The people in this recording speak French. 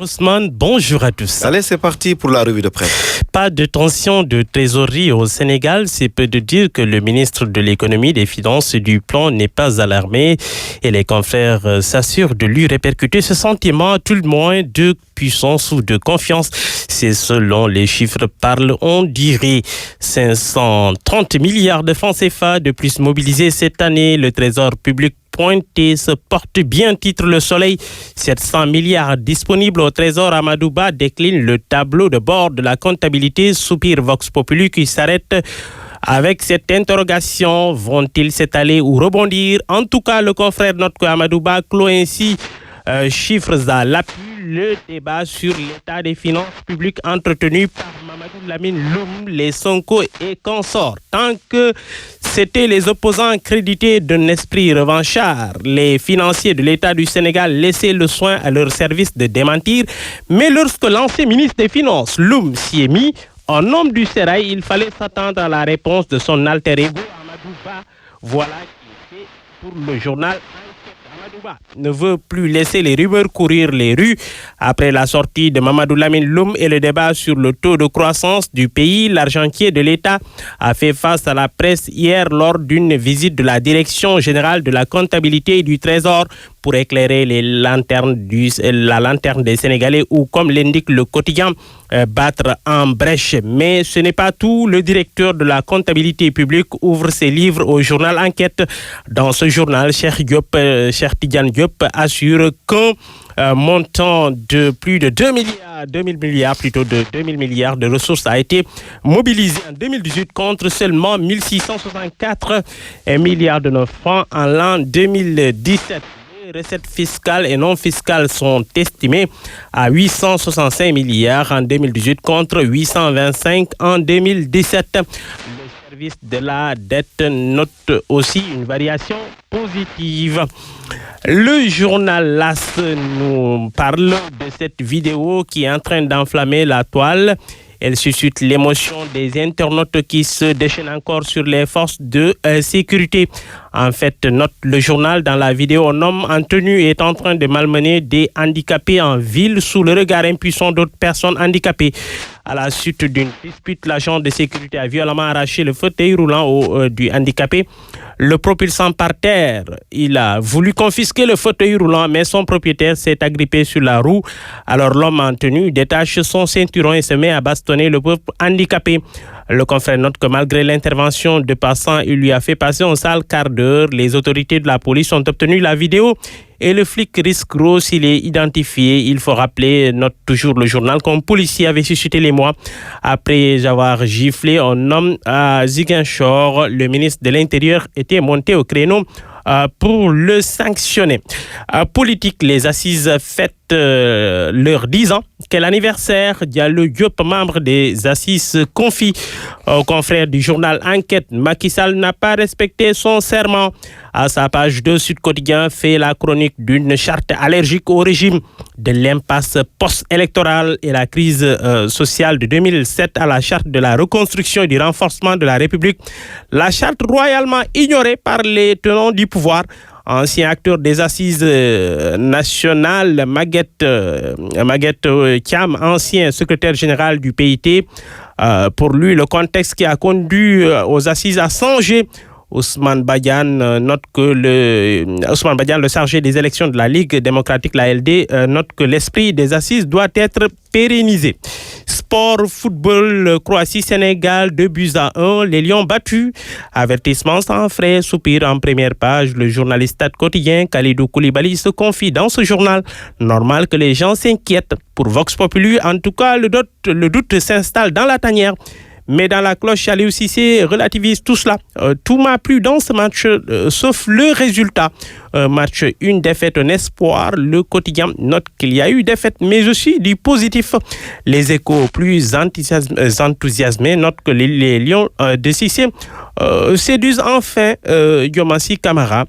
Ousmane, bonjour à tous. Allez, c'est parti pour la revue de presse. Pas de tension de trésorerie au Sénégal, c'est peu de dire que le ministre de l'économie, des finances et du plan n'est pas alarmé et les confrères s'assurent de lui répercuter ce sentiment à tout le moins de puissance ou de confiance. C'est selon les chiffres parlent, on dirait 530 milliards de francs CFA de plus mobilisés cette année. Le trésor public pointé se porte bien, titre Le Soleil. 700 milliards disponibles au trésor. Amadou Ba décline le tableau de bord de la comptabilité. Soupir Vox Populi qui s'arrête avec cette interrogation. Vont-ils s'étaler ou rebondir? En tout cas, le confrère note que Amadou Ba clôt ainsi chiffres à l'appui le débat sur l'état des finances publiques entretenu par Mamadou Lamine Loum, les Sonko et consorts. Tant que c'était les opposants crédités d'un esprit revanchard, les financiers de l'État du Sénégal laissaient le soin à leur service de démentir. Mais lorsque l'ancien ministre des Finances, Loum, s'y est mis, en homme du sérail, il fallait s'attendre à la réponse de son alter ego, Amadou Ba. Voilà qui est fait pour le journal. Amadou Ba ne veut plus laisser les rumeurs courir les rues. Après la sortie de Mamadou Lamine Loum et le débat sur le taux de croissance du pays, l'argentier de l'État a fait face à la presse hier lors d'une visite de la Direction générale de la comptabilité et du Trésor pour éclairer la lanterne des Sénégalais ou, comme l'indique le quotidien, battre en brèche. Mais ce n'est pas tout. Le directeur de la comptabilité publique ouvre ses livres au journal Enquête. Dans ce journal, Cheikh Tidiane Diop assure qu'un montant de plus de 2 000 milliards de ressources a été mobilisé en 2018 contre seulement 1664 milliards de nos francs en l'an 2017. Les recettes fiscales et non fiscales sont estimées à 865 milliards en 2018 contre 825 en 2017. Le service de la dette note aussi une variation positive. Le journal LAS nous parle de cette vidéo qui est en train d'enflammer la toile. Elle suscite l'émotion des internautes qui se déchaînent encore sur les forces de sécurité. En fait, note le journal, dans la vidéo, un homme en tenue est en train de malmener des handicapés en ville sous le regard impuissant d'autres personnes handicapées. À la suite d'une dispute, l'agent de sécurité a violemment arraché le fauteuil roulant du handicapé, le propulsant par terre. Il a voulu confisquer le fauteuil roulant, mais son propriétaire s'est agrippé sur la roue. Alors l'homme en tenue détache son ceinturon et se met à bastonner le pauvre handicapé. Le confrère note que malgré l'intervention de passants, il lui a fait passer un sale quart d'heure. Les autorités de la police ont obtenu la vidéo et le flic risque gros s'il est identifié. Il faut rappeler, note toujours le journal, qu'un policier avait suscité l'émoi après avoir giflé un homme à Ziguinchor. Le ministre de l'Intérieur était monté au créneau pour le sanctionner. Politique, les assises fêtent leurs 10 ans. Quel anniversaire! Diallo Diop, membre des assises, confie au confrère du journal Enquête. Macky Sall n'a pas respecté son serment. À sa page 2, Sud Quotidien fait la chronique d'une charte allergique au régime, de l'impasse post-électorale et la crise sociale de 2007 à la charte de la reconstruction et du renforcement de la République. La charte royalement ignorée par les tenants du pouvoir. Ancien acteur des assises nationales, Maguette Thiam, ancien secrétaire général du PIT. Pour lui, le contexte qui a conduit aux assises a changé. Ousmane Badiane note que Ousmane Badiane, le chargé des élections de la Ligue démocratique, la LD, note que l'esprit des assises doit être pérennisé. Sport, football, Croatie-Sénégal, 2-1, les Lions battus. Avertissement sans frais, soupir en première page. Le journaliste Stade Quotidien, Khalidou Koulibaly, se confie dans ce journal. Normal que les gens s'inquiètent. Pour Vox Populi, en tout cas, le doute s'installe dans la tanière. Mais dans la cloche, Aliou Cissé relativise tout cela. Tout m'a plu dans ce match, sauf le résultat. Match, une défaite, un espoir. Le quotidien note qu'il y a eu défaite, mais aussi du positif. Les Échos plus enthousiasmés notent que les Lions de Cissé séduisent enfin Diomansy Kamara.